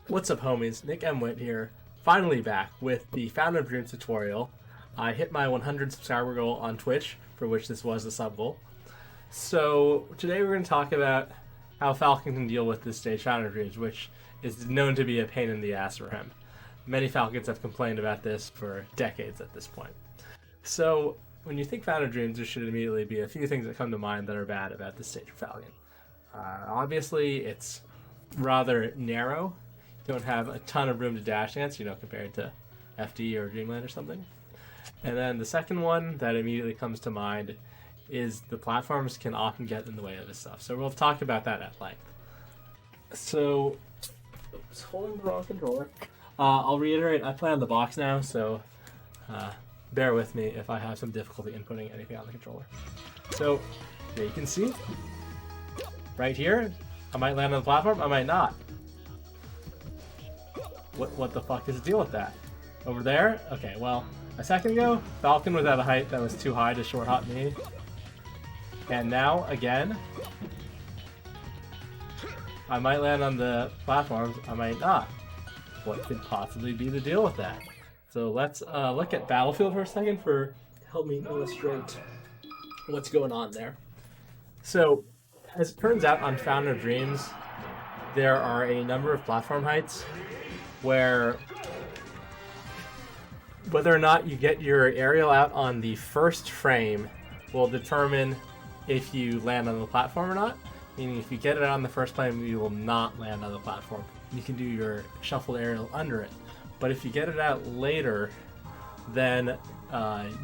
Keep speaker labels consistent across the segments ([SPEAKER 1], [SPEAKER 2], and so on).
[SPEAKER 1] What's up, homies? Nickemwit here, finally back with the Fountain of Dreams tutorial. I hit my 100 subscriber goal on Twitch, for which this was the sub goal. So today we're going to talk about how Falcon can deal with this stage Fountain of Dreams, which is known to be a pain in the ass for him. Many Falcons have complained about this for decades at this point. So when you think Fountain of Dreams, there should immediately be a few things that come to mind that are bad about this stage of Falcon. Obviously, it's rather narrow. You don't have a ton of room to dash dance, compared to FD or Dreamland or something. And then the second one that immediately comes to mind is the platforms can often get in the way of this stuff. So we'll talk about that at length. So, oops, holding the wrong controller. I'll reiterate, I play on the box now, so bear with me if I have some difficulty inputting anything on the controller. So, yeah, you can see, right here, I might land on the platform, I might not. What the fuck is the deal with that? Over there? Okay, well, a second ago, Falcon was at a height that was too high to short hop me. And now, again, I might land on the platforms, I might not. What could possibly be the deal with that? So let's look at Battlefield for a second to help me illustrate what's going on there. So, as it turns out on Fountain of Dreams, there are a number of platform heights where whether or not you get your aerial out on the first frame will determine if you land on the platform or not. Meaning if you get it out on the first frame, you will not land on the platform. You can do your shuffled aerial under it. But if you get it out later, then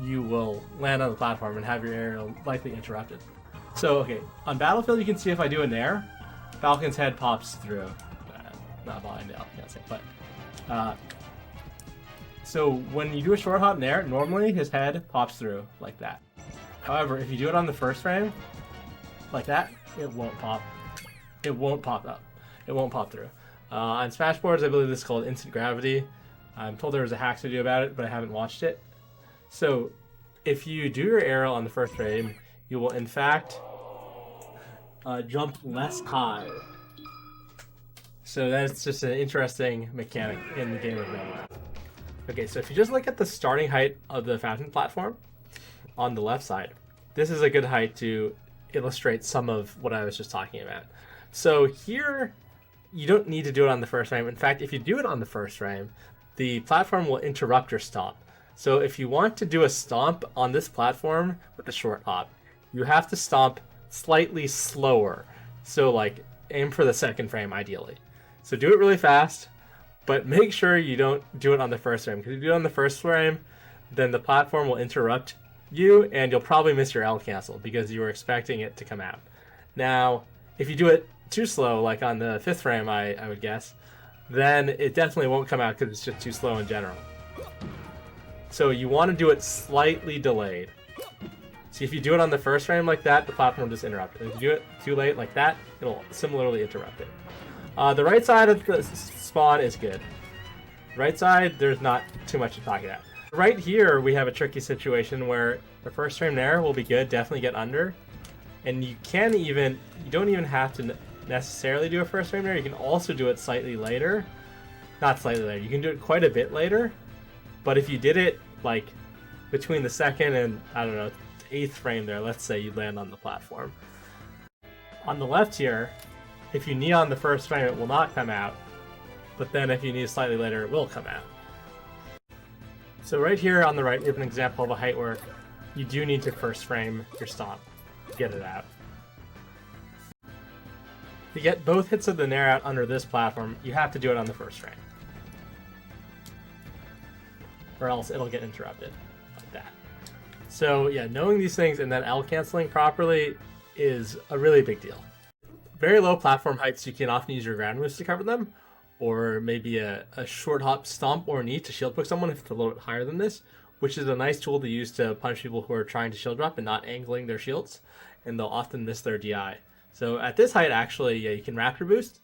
[SPEAKER 1] you will land on the platform and have your aerial likely interrupted. So, okay, on Battlefield you can see if I do a nair, Falcon's head pops through. Not behind it, I can't say, but so when you do a short hop nair, normally his head pops through like that. However, if you do it on the first frame, like that, it won't pop. It won't pop up. It won't pop through. On Smashboards, I believe this is called Instant Gravity. I'm told there was a hacks video about it, but I haven't watched it. So if you do your aerial on the first frame, you will in fact jump less high. So that's just an interesting mechanic in the game of Nickemwit. Okay, so if you just look at the starting height of the Fountain platform on the left side, this is a good height to illustrate some of what I was just talking about. So here, you don't need to do it on the first frame. In fact, if you do it on the first frame, the platform will interrupt your stomp. So if you want to do a stomp on this platform with a short hop, you have to stomp slightly slower. So like aim for the second frame ideally. So do it really fast, but make sure you don't do it on the first frame. Because if you do it on the first frame, then the platform will interrupt you and you'll probably miss your L cancel because you were expecting it to come out. Now, if you do it too slow, like on the fifth frame, I would guess, then it definitely won't come out because it's just too slow in general. So you want to do it slightly delayed. See, if you do it on the first frame like that, the platform will just interrupt it. If you do it too late like that, it'll similarly interrupt it. The right side of the spawn is good. Right side, there's not too much to talk about. Right here, we have a tricky situation where the first frame there will be good, definitely get under. And you don't even have to necessarily do a first frame there. You can also do it slightly later. Not slightly later, you can do it quite a bit later. But if you did it like between the second and, I don't know, 8th frame there, let's say you land on the platform. On the left here, if you knee on the first frame, it will not come out. But then if you knee slightly later, it will come out. So right here on the right, we have an example of a height where you do need to first frame your stomp to get it out. To get both hits of the nair out under this platform, you have to do it on the first frame. Or else it'll get interrupted like that. So yeah, knowing these things and then L canceling properly is a really big deal. Very low platform heights, you can often use your ground moves to cover them, or maybe a short hop stomp or knee to shield poke someone if it's a little bit higher than this, which is a nice tool to use to punish people who are trying to shield drop and not angling their shields, and they'll often miss their DI. So at this height, actually, yeah, you can raptor boost,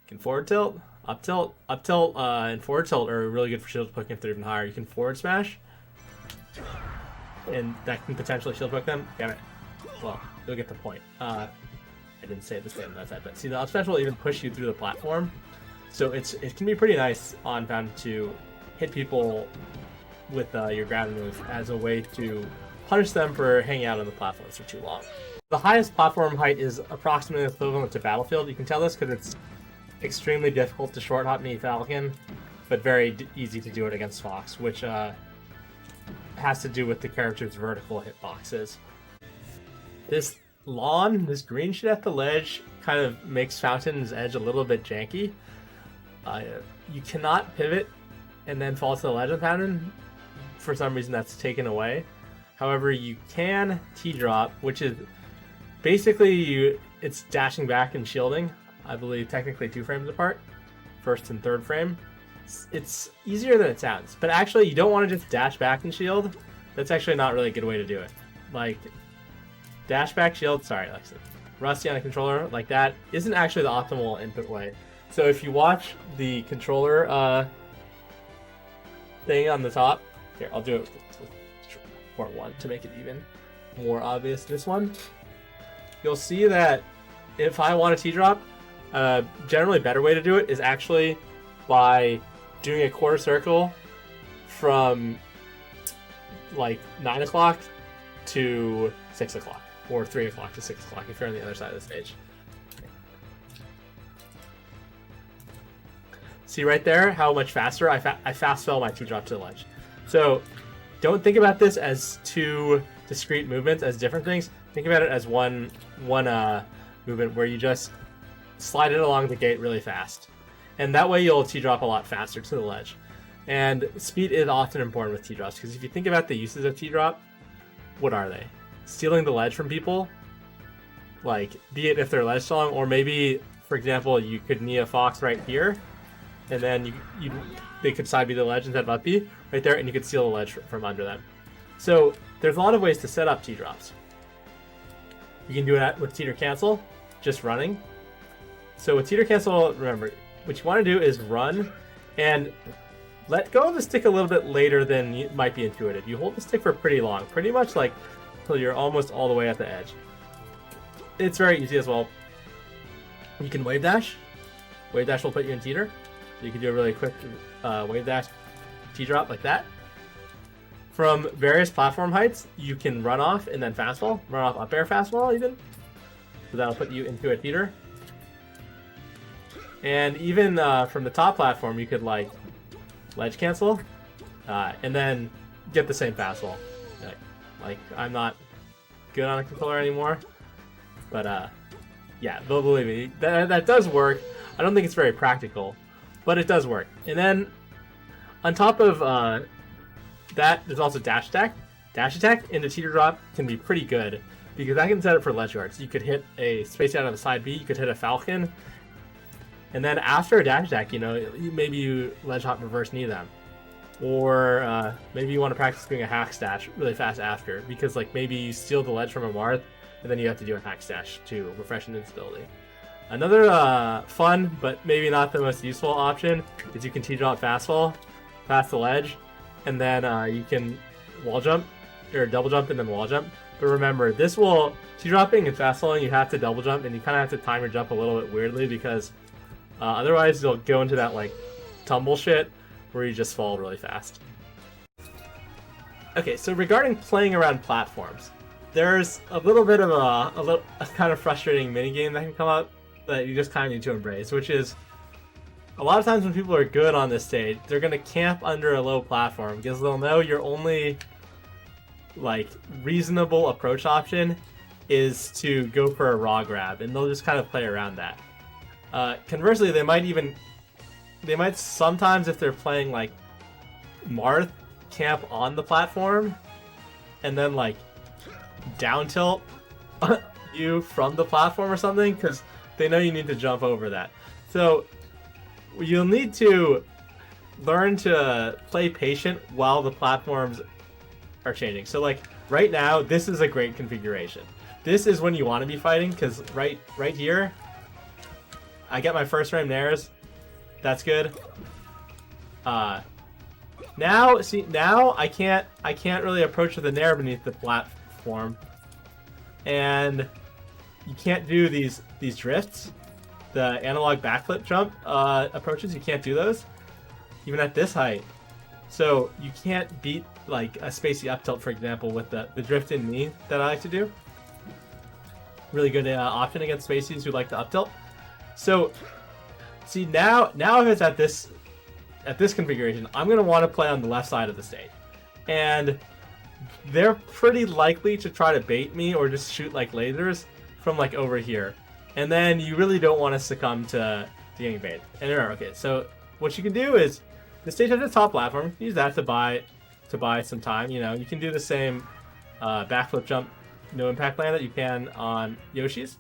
[SPEAKER 1] you can forward tilt, up tilt, and forward tilt are really good for shield poking if they're even higher. You can forward smash, and that can potentially shield poke them. Damn it. Well, you'll get the point. I didn't say it this way on that side, but see, the up smash will even push you through the platform. So it can be pretty nice on Fountain to hit people with your gravity move as a way to punish them for hanging out on the platforms for too long. The highest platform height is approximately equivalent to Battlefield. You can tell this because it's extremely difficult to short hop knee Falcon, but very easy to do it against Fox, which has to do with the character's vertical hitboxes. This lawn, this green shit at the ledge, kind of makes Fountain's edge a little bit janky. You cannot pivot and then fall to the ledge of Fountain. For some reason, that's taken away. However, you can TDrop, which is basically it's dashing back and shielding. I believe technically 2 frames apart, first and third frame. It's easier than it sounds, but actually you don't want to just dash back and shield. That's actually not really a good way to do it. Like dash back shield, sorry, like rusty on a controller like that isn't actually the optimal input way. So if you watch the controller thing on the top, here I'll do it with port 1 to make it even more obvious. This one, you'll see that if I want a T-drop, generally better way to do it is actually by doing a quarter circle from like 9 o'clock to 6 o'clock, or 3 o'clock to 6 o'clock if you're on the other side of the stage. See right there how much faster I fast fell my 2-drop to the ledge. So don't think about this as 2 discrete movements as different things. Think about it as one movement where you just slide it along the gate really fast. And that way you'll T-drop a lot faster to the ledge. And speed is often important with T-drops, because if you think about the uses of T-drop, what are they? Stealing the ledge from people, like, be it if they're ledge strong, or maybe, for example, you could knee a Fox right here, and then they could side B the ledge instead of up B right there, and you could steal the ledge from under them. So there's a lot of ways to set up T-drops. You can do it with teeter cancel, just running. So with teeter cancel, remember, what you want to do is run and let go of the stick a little bit later than might be intuitive. You hold the stick for pretty long, pretty much like until you're almost all the way at the edge. It's very easy as well. You can wave dash. Wave dash will put you in teeter. So you can do a really quick wave dash T-drop like that. From various platform heights, you can run off and then fastball. Run off up air fastball even. So that'll put you into a teeter. And even from the top platform, you could like ledge cancel and then get the same fastball. Like I'm not good on a controller anymore, but yeah, believe me, that does work. I don't think it's very practical, but it does work. And then on top of that, there's also dash attack. Dash attack into teeter drop can be pretty good because I can set it for ledge guards. You could hit a space out of the side B, you could hit a Falcon, and then after a dash attack, maybe you ledge hop reverse knee them. Or maybe you want to practice doing a hack stash really fast after, because like maybe you steal the ledge from a Marth, and then you have to do a hack stash to refresh an instability. Another fun, but maybe not the most useful option, is you can T-drop fastball past the ledge, and then you can wall jump, or double jump and then wall jump. But remember, this will, T-dropping and fastballing, you have to double jump, and you kind of have to time your jump a little bit weirdly, because otherwise you'll go into that like tumble shit, where you just fall really fast. Okay, so regarding playing around platforms, there's a little bit of a kind of frustrating minigame that can come up that you just kind of need to embrace, which is a lot of times when people are good on this stage, they're going to camp under a low platform because they'll know your only like reasonable approach option is to go for a raw grab, and they'll just kind of play around that. Conversely, they might sometimes, if they're playing like Marth, camp on the platform and then like down tilt you from the platform or something, because they know you need to jump over that. So you'll need to learn to play patient while the platforms are changing. So like right now, this is a great configuration. This is when you want to be fighting, because right here, I get my first frame nairs. That's good. Now I can't really approach with a nair beneath the platform, and you can't do these drifts. the analog backflip jump approaches, you can't do those, even at this height. So you can't beat like a spacey up tilt, for example, with the drift in knee that I like to do. Really good option against spaceys who like to up tilt. So see now if it's at this configuration, I'm gonna want to play on the left side of the stage, and they're pretty likely to try to bait me or just shoot like lasers from like over here, and then you really don't want to succumb to getting bait. And remember, okay, so what you can do is the stage has a top platform. Use that to buy some time. You know, you can do the same backflip jump, no impact land that you can on Yoshi's.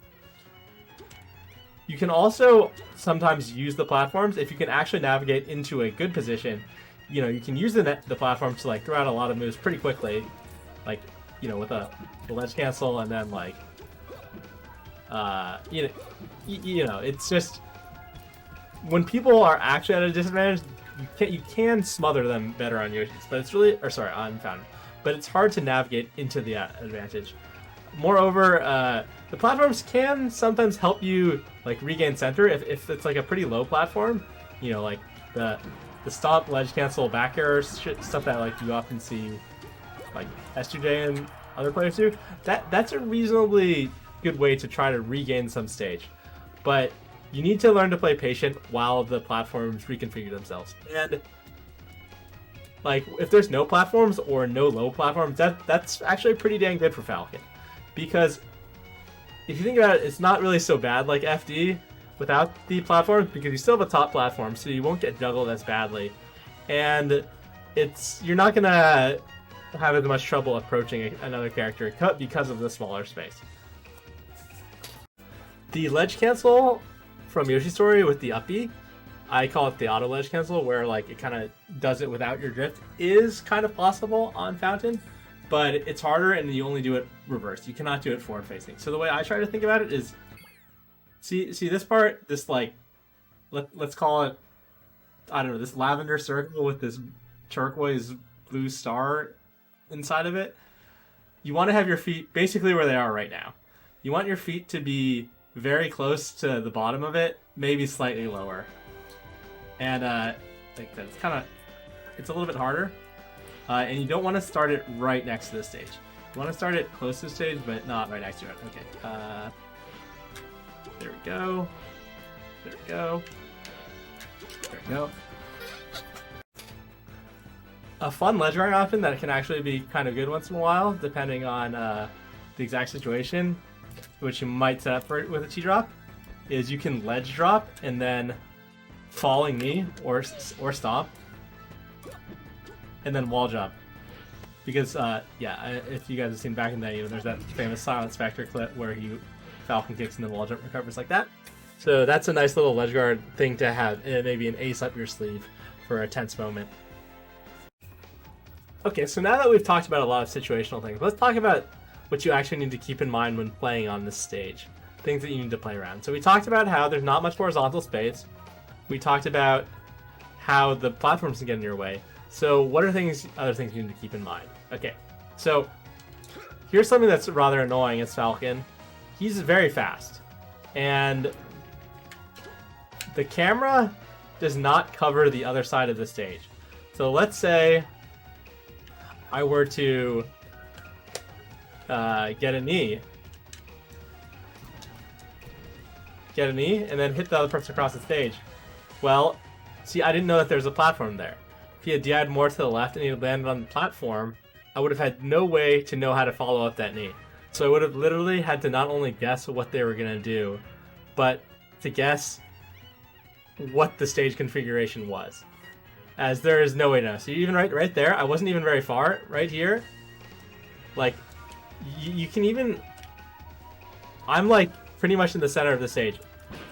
[SPEAKER 1] You can also sometimes use the platforms if you can actually navigate into a good position. You know, you can use the platform to like throw out a lot of moves pretty quickly, like, you know, with the ledge cancel, and then like you know, it's just when people are actually at a disadvantage, you can smother them better on Yoshi's, but it's really, or sorry, on Fountain, but it's hard to navigate into the advantage. Moreover, the platforms can sometimes help you like regain center if it's like a pretty low platform. You know, like the stomp, ledge cancel, back air, stuff that like you often see like S2J and other players do. That's a reasonably good way to try to regain some stage, but you need to learn to play patient while the platforms reconfigure themselves. And like if there's no platforms or no low platforms, that's actually pretty dang good for Falcon, because if you think about it, it's not really so bad like FD without the platforms, because you still have a top platform, so you won't get juggled as badly, and you're not gonna have as much trouble approaching another character because of the smaller space. The ledge cancel from Yoshi's Story with the up B, I call it the auto ledge cancel, where like it kind of does it without your drift, is kind of possible on Fountain, but it's harder and you only do it reversed. You cannot do it forward facing. So the way I try to think about it is, see this part, this like, let's call it, I don't know, this lavender circle with this turquoise blue star inside of it. You want to have your feet basically where they are right now. You want your feet to be very close to the bottom of it, maybe slightly lower. And like that's it's a little bit harder. And you don't want to start it right next to the stage. You want to start it close to the stage, but not right next to it. Okay. There we go. There we go. There we go. A fun ledge guard option that can actually be kind of good once in a while, depending on the exact situation, which you might set up for with a TDrop, is you can ledge drop and then falling knee or stomp, and then wall jump. Because yeah, if you guys have seen back in the day, you know, there's that famous Silent Spectre clip where Falcon kicks and then wall jump recovers like that. So that's a nice little ledge guard thing to have, maybe an ace up your sleeve for a tense moment. Okay, so now that we've talked about a lot of situational things, let's talk about what you actually need to keep in mind when playing on this stage. Things that you need to play around. So we talked about how there's not much horizontal space. We talked about how the platforms can get in your way. So what are other things you need to keep in mind? Okay, so here's something that's rather annoying as Falcon. He's very fast, and the camera does not cover the other side of the stage. So let's say I were to get a knee, and then hit the other person across the stage. Well, see, I didn't know that there's a platform there. If he had DI'd more to the left and he had landed on the platform, I would have had no way to know how to follow up that knee. So I would have literally had to not only guess what they were going to do, but to guess what the stage configuration was. As there is no way to know. So even right there, I wasn't even very far. Right here, like, you can even... I'm like pretty much in the center of the stage,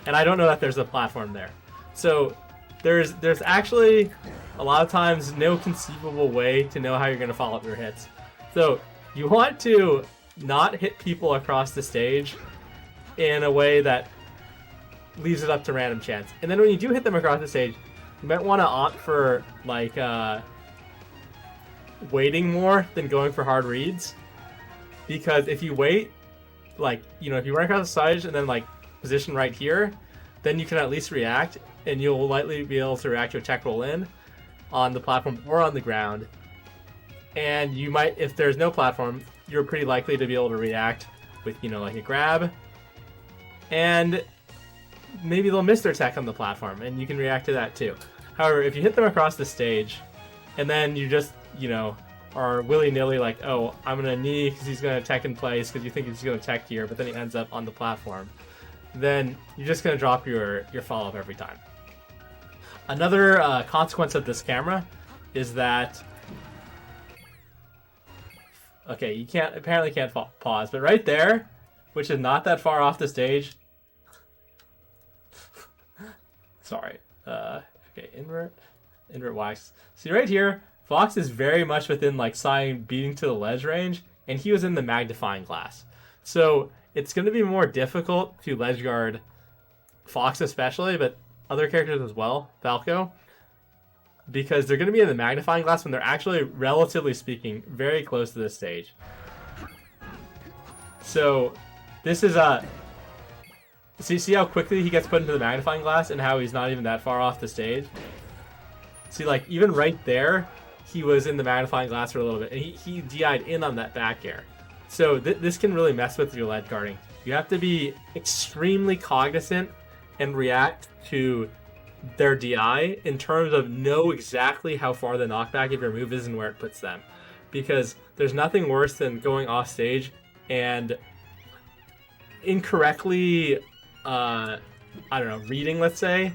[SPEAKER 1] and I don't know that there's a platform there. So there's actually a lot of times no conceivable way to know how you're going to follow up your hits. So you want to not hit people across the stage in a way that leaves it up to random chance. And then when you do hit them across the stage, you might want to opt for like waiting more than going for hard reads, because if you wait, like, you know, if you run across the stage and then like position right here, then you can at least react, and you'll likely be able to react to a tech roll in on the platform or on the ground. And you might, if there's no platform, you're pretty likely to be able to react with, you know, like a grab. And maybe they'll miss their tech on the platform, and you can react to that too. However, if you hit them across the stage, and then you just, you know, are willy-nilly like, oh, I'm going to knee because he's going to tech in place because you think he's going to tech here, but then he ends up on the platform, then you're just going to drop your follow-up every time. Another consequence of this camera is that, okay, you apparently can't pause, but right there, which is not that far off the stage, sorry, okay, invert wax. See right here, Fox is very much within like Cyan beating to the ledge range, and he was in the magnifying glass. So it's going to be more difficult to ledge guard Fox especially, but other characters as well, Falco, because they're going to be in the magnifying glass when they're actually, relatively speaking, very close to this stage. So this is see how quickly he gets put into the magnifying glass and how he's not even that far off the stage? See, like, even right there, he was in the magnifying glass for a little bit, and he DI'd in on that back air. So this can really mess with your ledge guarding. You have to be extremely cognizant and react to their DI in terms of know exactly how far the knockback of your move is and where it puts them. Because there's nothing worse than going off stage and incorrectly, I don't know, reading, let's say,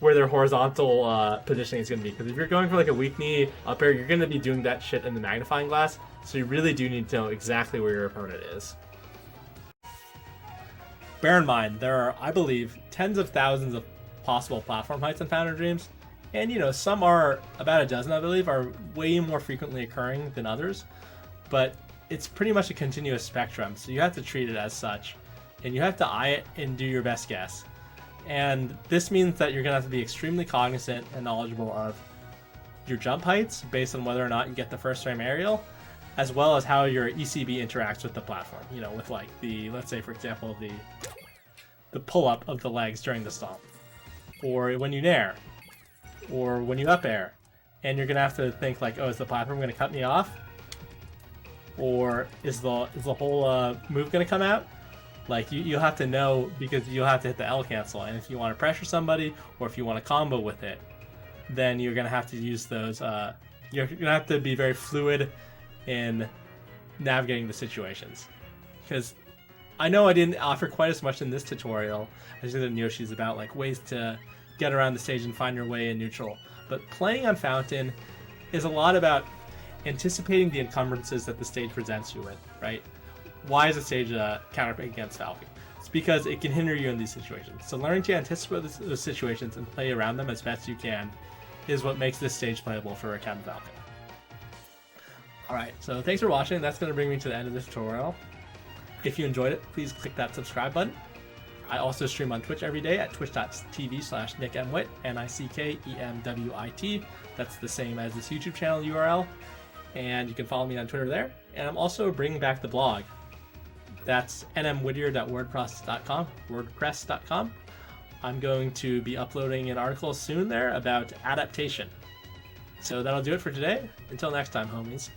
[SPEAKER 1] where their horizontal positioning is going to be. Because if you're going for like a weak knee up air, you're going to be doing that shit in the magnifying glass. So you really do need to know exactly where your opponent is. Bear in mind, there are, I believe, tens of thousands of possible platform heights in Foundry Dreams. And, you know, some are, about a dozen, I believe, are way more frequently occurring than others. But it's pretty much a continuous spectrum, so you have to treat it as such. And you have to eye it and do your best guess. And this means that you're going to have to be extremely cognizant and knowledgeable of your jump heights based on whether or not you get the first frame aerial, as well as how your ECB interacts with the platform. You know, with like the, let's say for example, the pull-up of the legs during the stomp, or when you nair, or when you up air. And you're going to have to think like, oh, is the platform going to cut me off? Or is the whole move going to come out? Like, you'll have to know, because you'll have to hit the L cancel, and if you want to pressure somebody, or if you want to combo with it, then you're going to have to use those, you're going to have to be very fluid in navigating the situations. Because I know I didn't offer quite as much in this tutorial as I did in Yoshi's about, like, ways to get around the stage and find your way in neutral. But playing on Fountain is a lot about anticipating the encumbrances that the stage presents you with, right? Why is the stage a counterpick against Falcon? It's because it can hinder you in these situations. So learning to anticipate those situations and play around them as best you can is what makes this stage playable for Captain Falcon. Alright, so thanks for watching. That's going to bring me to the end of this tutorial. If you enjoyed it, please click that subscribe button. I also stream on Twitch every day at twitch.tv/Nickemwit, Nickemwit. That's the same as this YouTube channel URL. And you can follow me on Twitter there. And I'm also bringing back the blog. That's nmwhittier.wordpress.com. I'm going to be uploading an article soon there about adaptation. So that'll do it for today. Until next time, homies.